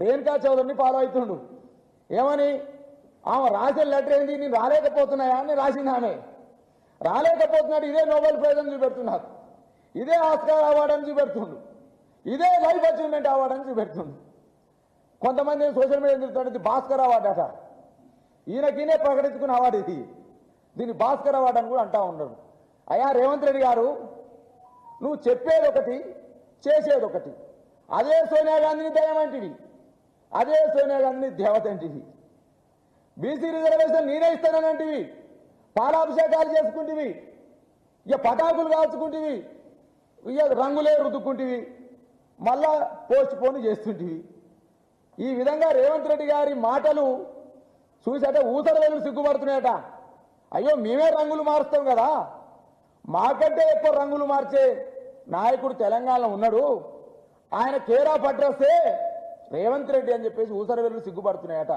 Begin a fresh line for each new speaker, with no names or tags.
Renuka చౌదరిని follow అవుతుండు. ఏమని ఆమె రాసిన లెటర్ ఏంది, నేను రాలేకపోతున్నాయా అని రాసింది. ఆమె రాలేకపోతున్నాడు, ఇదే నోబెల్ ప్రైజ్ అని చూపెడుతున్నారు, ఇదే ఆస్కార్ అవార్డు అని చూపెడుతుండు, ఇదే లైఫ్ అచీవ్మెంట్ అవార్డు అని చూపెడుతుండు. కొంతమంది సోషల్ మీడియా తిరుగుతుంది భాస్కర్ అవార్డు అట. ఈయనకినే ప్రకటించుకున్న అవార్డు ఇది, దీన్ని భాస్కర్ అవార్డు అని కూడా అంటా ఉన్నారు. అయ్యా రేవంత్ రెడ్డి గారు, నువ్వు చెప్పేది ఒకటి చేసేది ఒకటి. అదే సోనియా గాంధీని దయమంటివి, అదే సోనియా గాంధీని దేవత అంటివి. బీసీ రిజర్వేషన్ నేనే ఇస్తానంటివి, పాలాభిషేకాలు చేసుకుంటేవి, ఇక పటాకులు కాల్చుకుంటేవి, ఇక రంగులే రుద్దుకుంటేవి, మళ్ళా పోస్ట్ పోన్ చేస్తుంటివి. ఈ విధంగా రేవంత్ రెడ్డి గారి మాటలు చూసాట ఊసర వెళ్ళు సిగ్గుపడుతున్నాయట. అయ్యో మేమే రంగులు మారుస్తాం కదా, మాకంటే ఎక్కువ రంగులు మార్చే నాయకుడు తెలంగాణలో ఉన్నాడు, ఆయన కేర్ ఆఫ్ అడ్రస్సే రేవంత్ రెడ్డి అని చెప్పేసి ఊసర వెళ్ళు సిగ్గుపడుతున్నాయట.